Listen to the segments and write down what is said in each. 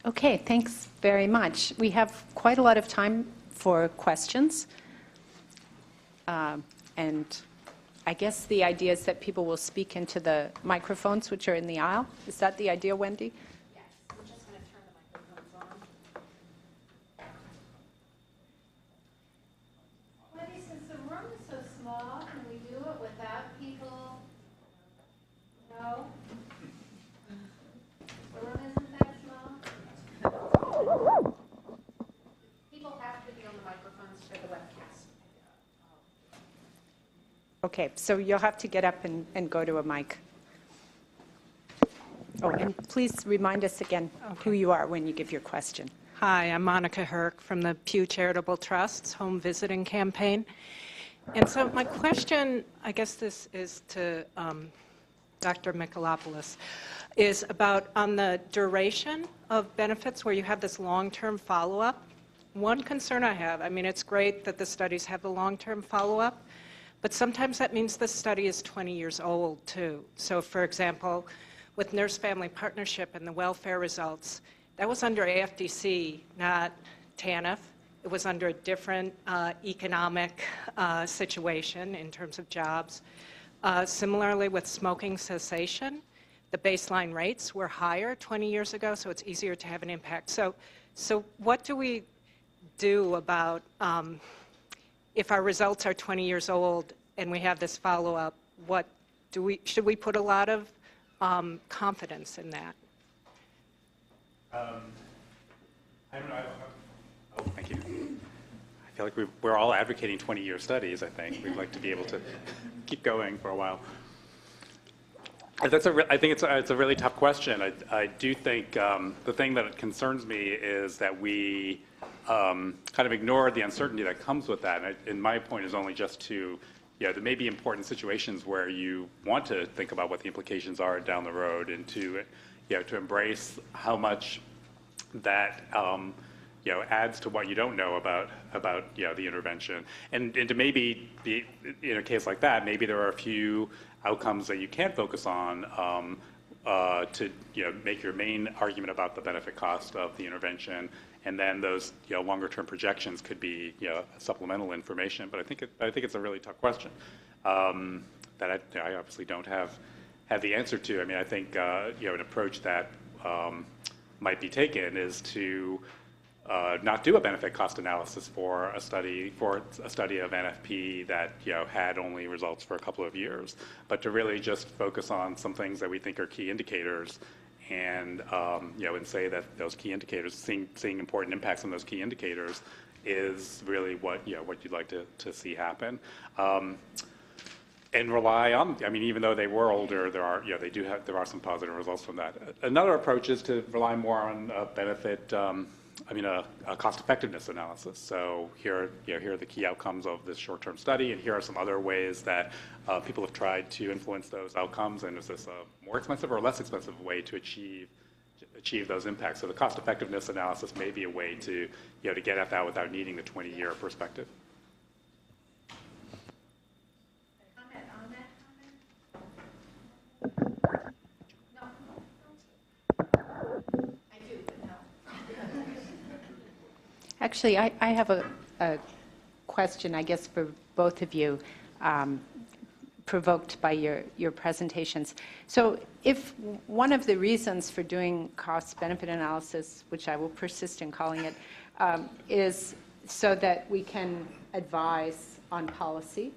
Okay, thanks very much. We have quite a lot of time for questions. And I guess the idea is that people will speak into the microphones, which are in the aisle. Is that the idea, Wendy? Yes. We're just going to turn the microphones on. Wendy, since the room is so small, can we do it without people? No? The room isn't that small? People have to be on the microphones for the webcast. Okay, so you'll have to get up and go to a mic. Oh, and please remind us again who you are when you give your question. Hi, I'm Monica Herc from the Pew Charitable Trust's Home Visiting Campaign. And so my question, I guess this is to Dr. Michalopoulos, is about on the duration of benefits where you have this long-term follow-up. One concern I have, I mean, it's great that the studies have the long-term follow-up, but sometimes that means the study is 20 years old, too. So, for example, with nurse-family partnership and the welfare results, that was under AFDC, not TANF. It was under a different economic situation in terms of jobs. Similarly, with smoking cessation, the baseline rates were higher 20 years ago, so it's easier to have an impact. So what do we do about if our results are 20 years old and we have this follow-up? Should we put a lot of confidence in that? I don't know. Oh, thank you. I feel like we're all advocating 20-year studies, I think. We'd like to be able to keep going for a while. I think it's a really tough question. I do think the thing that concerns me is that we kind of ignore the uncertainty that comes with that. And my point is only just to, there may be important situations where you want to think about what the implications are down the road and to embrace how much that adds to what you don't know about the intervention, and to maybe be in a case like that, maybe there are a few outcomes that you can't focus on to make your main argument about the benefit cost of the intervention, and then those longer term projections could be supplemental information. But I think it's a really tough question that I obviously don't have the answer to. I mean, I think an approach that might be taken is to not do a benefit cost analysis for a study of NFP that had only results for a couple of years, but to really just focus on some things that we think are key indicators, and and say that those key indicators, seeing important impacts on those key indicators, is really what you'd like to see happen. And rely on, I mean, even though they were older, there are some positive results from that. Another approach is to rely more on a cost-effectiveness analysis. So here are the key outcomes of this short-term study, and here are some other ways that people have tried to influence those outcomes, and is this a more expensive or less expensive way to achieve those impacts? So the cost-effectiveness analysis may be a way to get at that without needing the 20-year perspective. Actually, I have a question, I guess, for both of you, provoked by your presentations. So if one of the reasons for doing cost-benefit analysis, which I will persist in calling it, is so that we can advise on policy,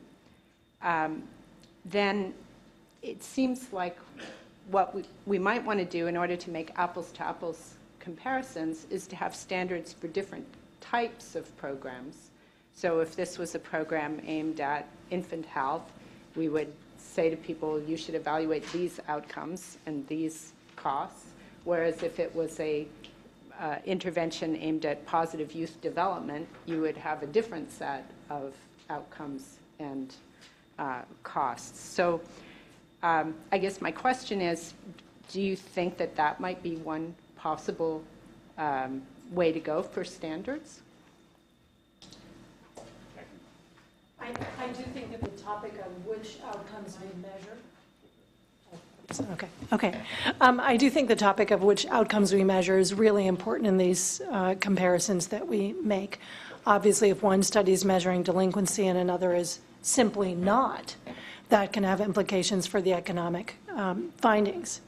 then it seems like what we might want to do in order to make apples-to-apples comparisons is to have standards for different types of programs. So if this was a program aimed at infant health, we would say to people, you should evaluate these outcomes and these costs, whereas if it was a intervention aimed at positive youth development, you would have a different set of outcomes and costs. So I guess my question is, do you think that might be one possible way to go for standards? I do think that the topic of which outcomes we measure Okay. I do think the topic of which outcomes we measure is really important in these comparisons that we make. Obviously, if one study is measuring delinquency and another is simply not, that can have implications for the economic findings.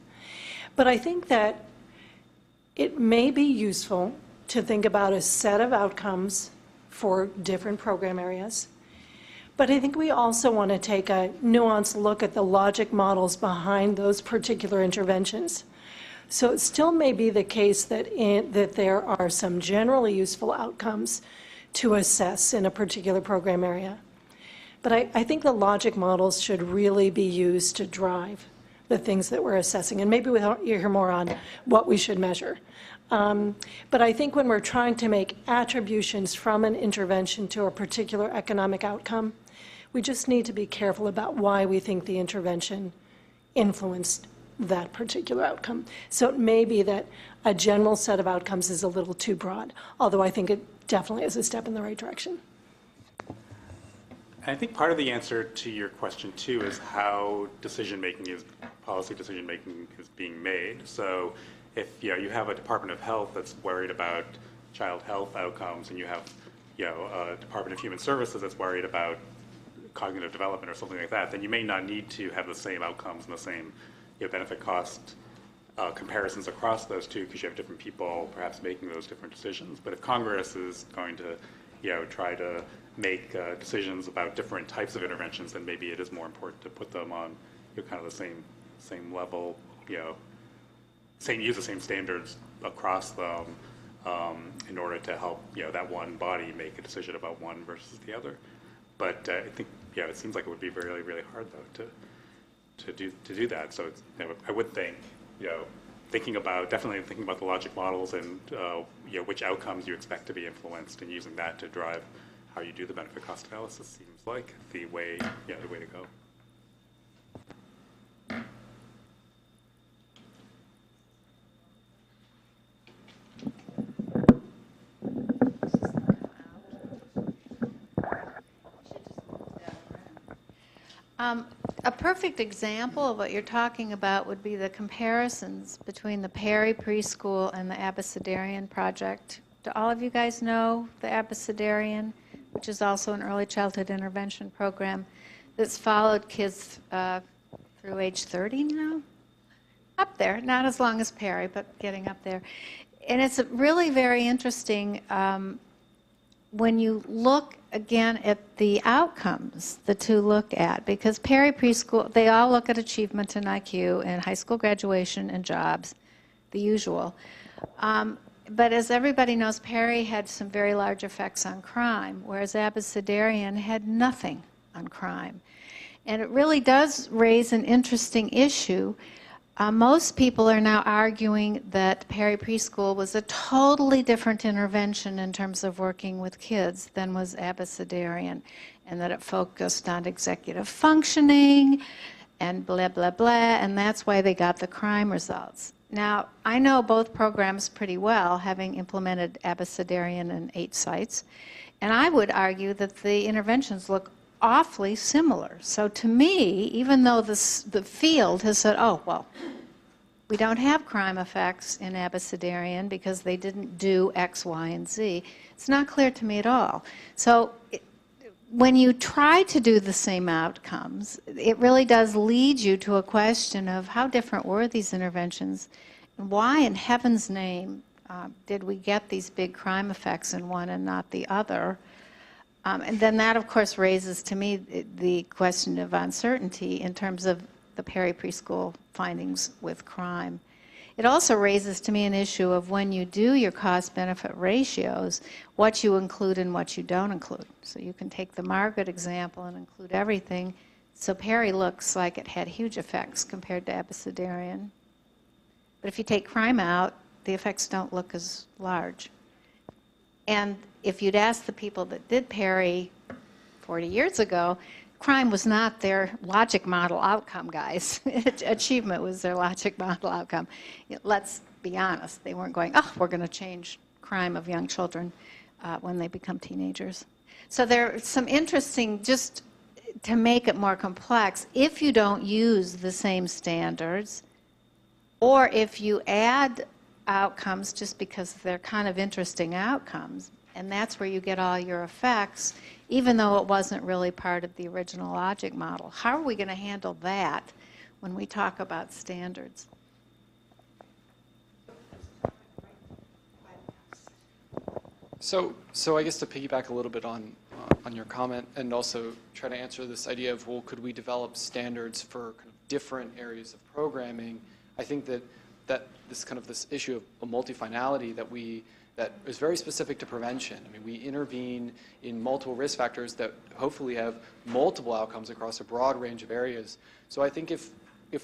But I think that it may be useful to think about a set of outcomes for different program areas. But I think we also want to take a nuanced look at the logic models behind those particular interventions. So it still may be the case that, that there are some generally useful outcomes to assess in a particular program area. But I think the logic models should really be used to drive the things that we're assessing. And maybe we'll hear more on what we should measure. But I think when we're trying to make attributions from an intervention to a particular economic outcome, we just need to be careful about why we think the intervention influenced that particular outcome. So it may be that a general set of outcomes is a little too broad, although I think it definitely is a step in the right direction. I think part of the answer to your question, too, is how policy decision-making is being made. So if you have a Department of Health that's worried about child health outcomes, and you have a Department of Human Services that's worried about cognitive development or something like that, then you may not need to have the same outcomes and the same benefit cost comparisons across those two, because you have different people perhaps making those different decisions. But if Congress is going to try to make decisions about different types of interventions, then maybe it is more important to put them on kind of the same level, use the same standards across them in order to help that one body make a decision about one versus the other. But I think it seems like it would be really, really hard though to do that. So it's, I would think definitely thinking about the logic models and which outcomes you expect to be influenced, and using that to drive how you do the benefit cost analysis seems like the way to go. A perfect example of what you're talking about would be the comparisons between the Perry Preschool and the Abecedarian Project. Do all of you guys know the Abecedarian, which is also an early childhood intervention program that's followed kids through age 30 now? Up there, not as long as Perry, but getting up there. And it's really very interesting when you look again at the outcomes the two look at, because Perry Preschool, they all look at achievement and IQ and high school graduation and jobs, the usual. But as everybody knows, Perry had some very large effects on crime, whereas Abecedarian had nothing on crime. And it really does raise an interesting issue. Most people are now arguing that Perry Preschool was a totally different intervention in terms of working with kids than was Abecedarian, and that it focused on executive functioning and blah, blah, blah, and that's why they got the crime results. Now, I know both programs pretty well, having implemented Abecedarian in 8 sites, and I would argue that the interventions look awfully similar. So to me, even though the field has said, oh, well, we don't have crime effects in Abecedarian because they didn't do X, Y, and Z, it's not clear to me at all. So when you try to do the same outcomes, it really does lead you to a question of how different were these interventions, and why in heaven's name did we get these big crime effects in one and not the other? And then that, of course, raises to me the question of uncertainty in terms of the Perry Preschool findings with crime. It also raises to me an issue of when you do your cost-benefit ratios, what you include and what you don't include. So you can take the Margaret example and include everything. So Perry looks like it had huge effects compared to Abecedarian. But if you take crime out, the effects don't look as large. And if you'd asked the people that did Perry 40 years ago, crime was not their logic model outcome, guys. Achievement was their logic model outcome. Let's be honest. They weren't going, oh, we're going to change crime of young children when they become teenagers. So there are some interesting, just to make it more complex, if you don't use the same standards, or if you add outcomes just because they're kind of interesting outcomes, and that's where you get all your effects, even though it wasn't really part of the original logic model. How are we going to handle that when we talk about standards? So I guess to piggyback a little bit on your comment and also try to answer this idea of, well, could we develop standards for kind of different areas of programming? I think that this issue of multifinality that is very specific to prevention. I mean, we intervene in multiple risk factors that hopefully have multiple outcomes across a broad range of areas. So I think if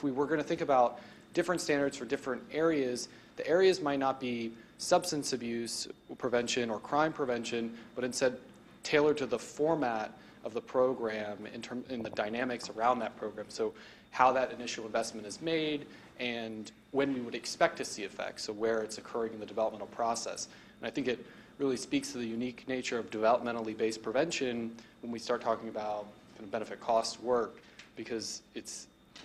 we were going to think about different standards for different areas, the areas might not be substance abuse prevention or crime prevention, but instead tailored to the format of the program in the dynamics around that program. So how that initial investment is made and when we would expect to see effects, so where it's occurring in the developmental process. And I think it really speaks to the unique nature of developmentally based prevention when we start talking about kind of benefit cost work, because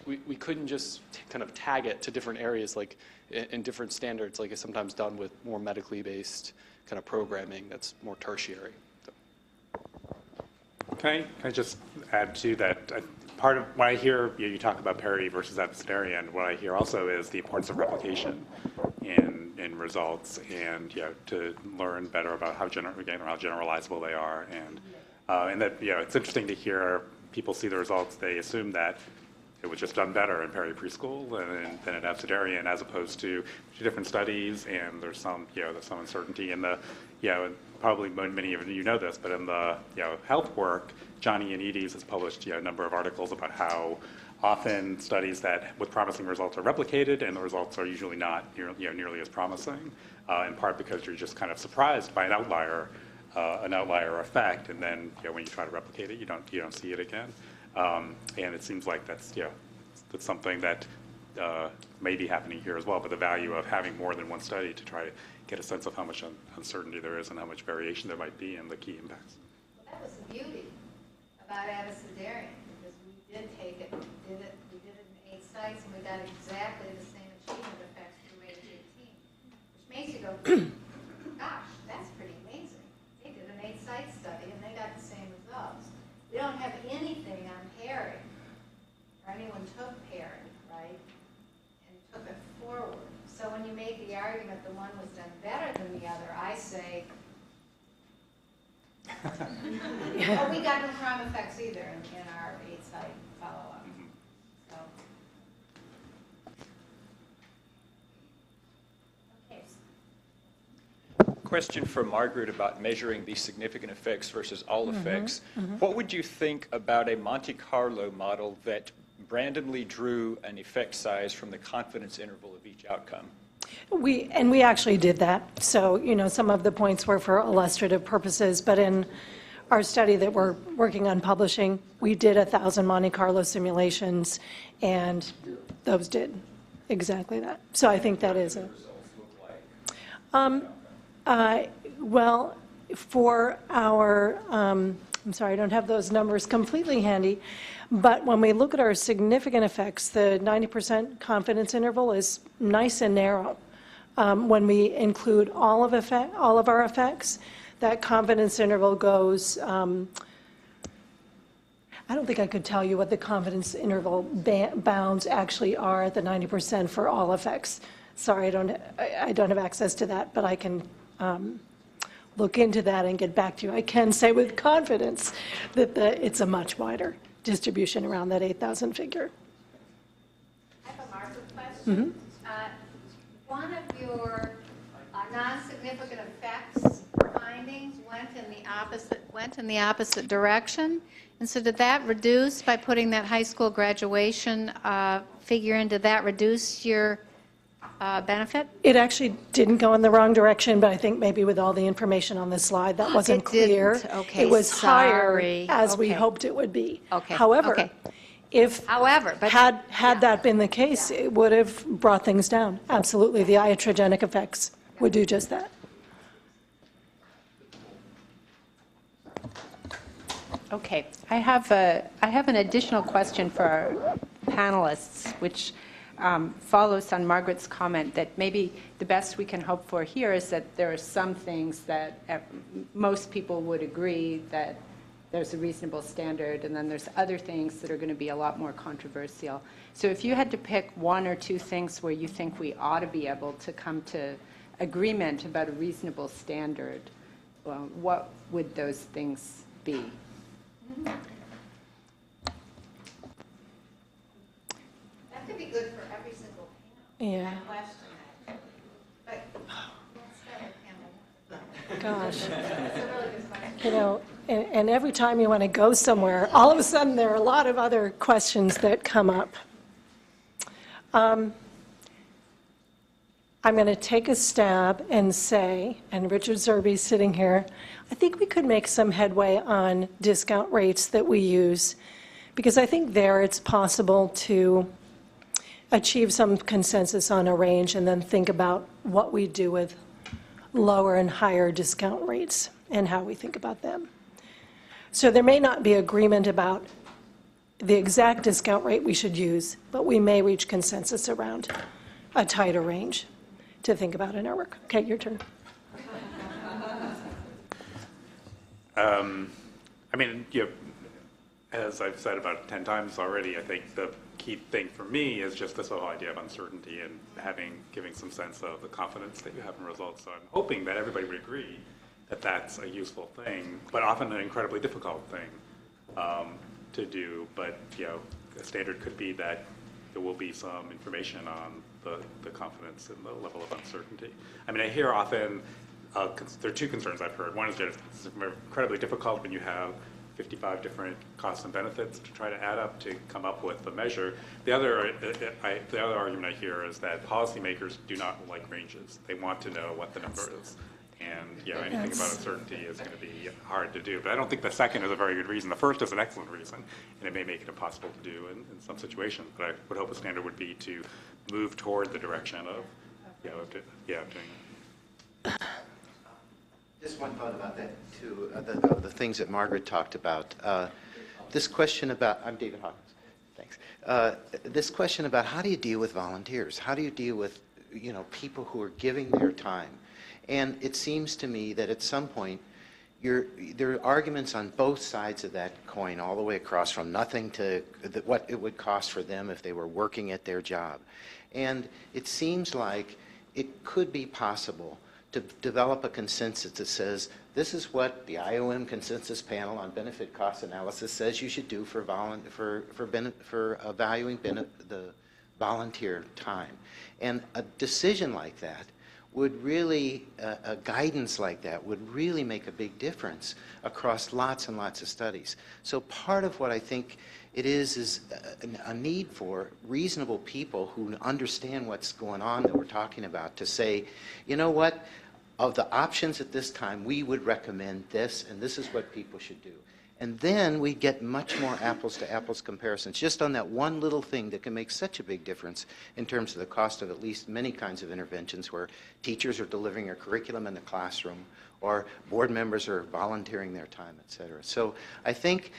we couldn't just kind of tag it to different areas like in different standards like it's sometimes done with more medically based kind of programming that's more tertiary. So. Can I just add to that? Part of when I hear you talk about parity versus adversarial, what I hear also is the importance of replication in results, and to learn better about how generalizable they are, and that it's interesting to hear people see the results. They assume that it was just done better in Perry preschool than at Absidarian, as opposed to two different studies, and there's some uncertainty in the and probably many of you know this, but in the health work, Johnny Anides has published a number of articles about how often studies that with promising results are replicated, and the results are usually not nearly as promising, in part because you're just kind of surprised by an outlier effect, and then when you try to replicate it, you don't see it again. And it seems like that's something that may be happening here as well, but the value of having more than one study to try to get a sense of how much uncertainty there is and how much variation there might be in the key impacts. Well, that was the beauty about Abecedarian, because we did take it, we did it in 8 sites, and we got exactly the same achievement effects through age 18, which makes you go, gosh, that's pretty amazing. They did an 8-site study, and they got the same results. We don't have anything on pairing, or anyone took pairing, right, and took it forward. So when you make the argument the one was done better than the other, I say, oh, we got no crime effects either in our 8-site follow-up. So. Okay. Question for Margaret about measuring the significant effects versus all effects. What would you think about a Monte Carlo model that randomly drew an effect size from the confidence interval of each outcome? We actually did that. So, some of the points were for illustrative purposes, but in our study that we're working on publishing, we did 1,000 Monte Carlo simulations, and those did exactly that. So I think that is well, for our, I'm sorry, I don't have those numbers completely handy, but when we look at our significant effects, the 90% confidence interval is nice and narrow. When we include all of our effects, that confidence interval goes, I don't think I could tell you what the confidence interval bounds actually are at the 90% for all effects. Sorry, I don't have access to that, but I can look into that and get back to you. I can say with confidence that it's a much wider distribution around that 8,000 figure. I have a Margaret question. One of your non-significant effects findings went in the opposite direction, and so did that reduce by putting that high school graduation figure in? Did that reduce your benefit? It actually didn't go in the wrong direction, but I think maybe with all the information on this slide, that wasn't clear. Okay, it was higher sorry. as we Okay. hoped it would be. Okay, However, okay. if But had that been the case, it would have brought things down. Absolutely, the iatrogenic effects would do just that. Okay, I have an additional question for our panelists, which follows on Margaret's comment that maybe the best we can hope for here is that there are some things that most people would agree that there's a reasonable standard, and then there's other things that are going to be a lot more controversial. So if you had to pick one or two things where you think we ought to be able to come to agreement about a reasonable standard, well, what would those things be? That could be good for every single panel. Yeah. And less than that. But let's start with panel. Gosh. It's a really good question. You know, and every time you want to go somewhere, all of a sudden there are a lot of other questions that come up. I'm going to take a stab and say, and Richard Zerbe's sitting here, I think we could make some headway on discount rates that we use, because I think there it's possible to achieve some consensus on a range and then think about what we do with lower and higher discount rates and how we think about them. So there may not be agreement about the exact discount rate we should use, but we may reach consensus around a tighter range to think about in our work. Okay, your turn. I mean, as I've said about 10 times already, I think the key thing for me is just this whole idea of uncertainty and giving some sense of the confidence that you have in results. So I'm hoping that everybody would agree that that's a useful thing, but often an incredibly difficult thing to do. But a standard could be that there will be some information on the confidence and the level of uncertainty. I mean, I hear often there are two concerns I've heard. One is that it's incredibly difficult when you have 55 different costs and benefits to try to add up to come up with the measure. The other argument I hear is that policymakers do not like ranges. They want to know what the number is. And anything about uncertainty is going to be hard to do. But I don't think the second is a very good reason. The first is an excellent reason, and it may make it impossible to do in some situations. But I would hope a standard would be to move toward the direction of, doing it. Just one thought about that, too, the things that Margaret talked about. This question about, I'm David Hawkins, thanks. This question about how do you deal with volunteers? How do you deal with, people who are giving their time? And it seems to me that at some point, there are arguments on both sides of that coin, all the way across from nothing to what it would cost for them if they were working at their job. And it seems like it could be possible to develop a consensus that says, this is what the IOM consensus panel on benefit cost analysis says you should do for evaluating the volunteer time. And a decision like that would really, a guidance like that would really make a big difference across lots and lots of studies. So part of what I think it is a need for reasonable people who understand what's going on that we're talking about to say, you know what, of the options at this time, we would recommend this, and this is what people should do. And then we get much more apples-to-apples comparisons just on that one little thing that can make such a big difference in terms of the cost of at least many kinds of interventions where teachers are delivering a curriculum in the classroom or board members are volunteering their time, et cetera. So I think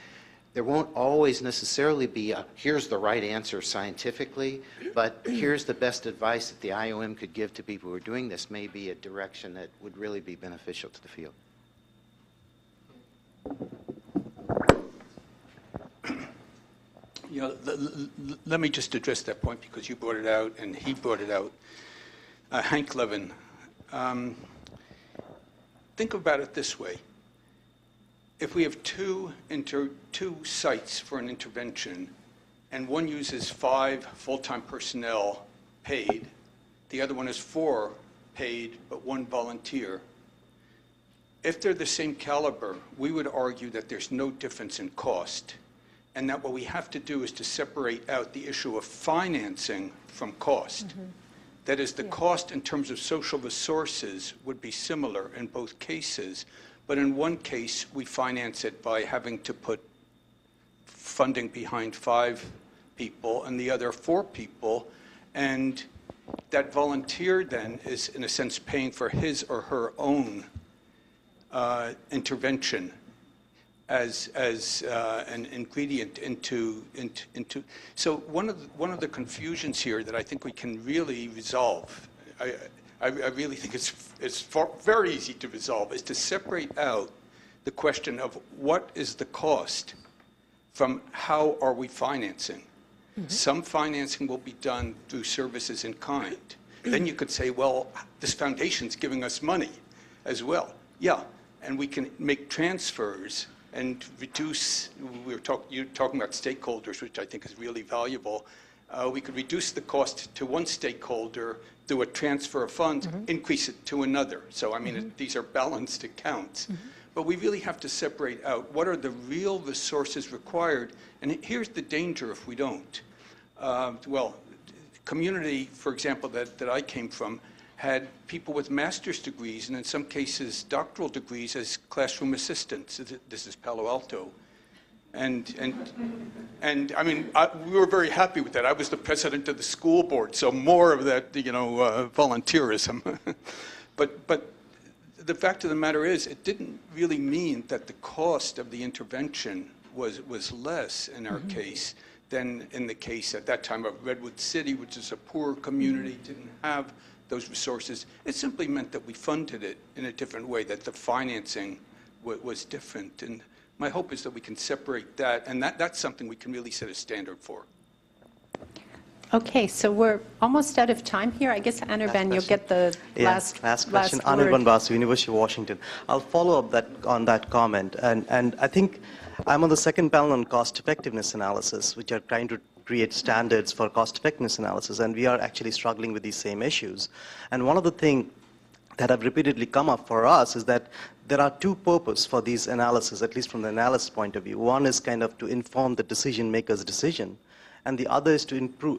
there won't always necessarily be here's the right answer scientifically, but here's the best advice that the IOM could give to people who are doing this may be a direction that would really be beneficial to the field. Let me just address that point because you brought it out and he brought it out. Hank Levin, think about it this way. If we have two sites for an intervention and one uses 5 full-time personnel paid, the other one is 4 paid but 1 volunteer, if they're the same caliber, we would argue that there's no difference in cost and that what we have to do is to separate out the issue of financing from cost. Mm-hmm. That is, the cost in terms of social resources would be similar in both cases, but in one case, we finance it by having to put funding behind 5 people and the other 4 people, and that volunteer then is, in a sense, paying for his or her own intervention. as an ingredient into. So one of the confusions here that I think we can really resolve, I really think it's very easy to resolve, is to separate out the question of what is the cost from how are we financing. Some financing will be done through services in kind. Then you could say, well, this foundation's giving us money as well. Yeah, and we can make transfers and reduce, you're talking about stakeholders, which I think is really valuable. We could reduce the cost to one stakeholder through a transfer of funds, increase it to another. So, I mean, these are balanced accounts. But we really have to separate out what are the real resources required. And here's the danger if we don't. Well, community, for example, that I came from, had people with master's degrees and in some cases doctoral degrees as classroom assistants. This is Palo Alto. And I mean, we were very happy with that. I was the president of the school board, so more of that, volunteerism. But the fact of the matter is, it didn't really mean that the cost of the intervention was less in our case than in the case at that time of Redwood City, which is a poor community, didn't have those resources. It simply meant that we funded it in a different way, that the financing was different. And my hope is that we can separate that, and that's something we can really set a standard for. Okay, so we're almost out of time here. I guess, Anirban, you'll get the last question. word. Anirban Basu, University of Washington. I'll follow up on that comment. And I think I'm on the second panel on cost effectiveness analysis, which are trying to create standards for cost effectiveness analysis. And we are actually struggling with these same issues. And one of the things that have repeatedly come up for us is that there are two purposes for these analyses, at least from the analyst point of view. One is kind of to inform the decision maker's decision, and the other is to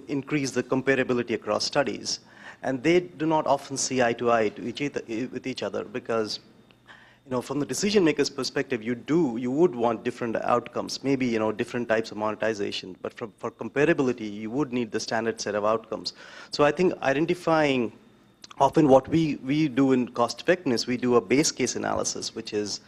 increase the comparability across studies. And they do not often see eye to eye with each other because, from the decision maker's perspective, you would want different outcomes, maybe, different types of monetization. But for comparability, you would need the standard set of outcomes. So I think identifying, often what we do in cost effectiveness, we do a base case analysis, which is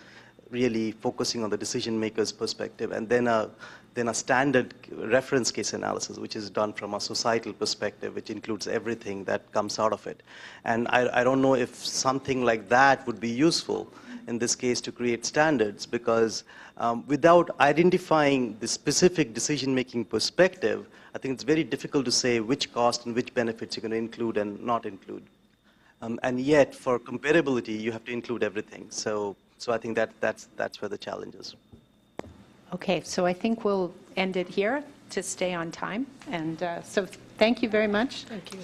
really focusing on the decision maker's perspective, and then a standard reference case analysis, which is done from a societal perspective, which includes everything that comes out of it. And I don't know if something like that would be useful in this case to create standards, because without identifying the specific decision-making perspective, I think it's very difficult to say which cost and which benefits you're going to include and not include. And yet, for comparability, you have to include everything. So I think that's where the challenge is. Okay, so I think we'll end it here to stay on time. And so thank you very much. Thank you.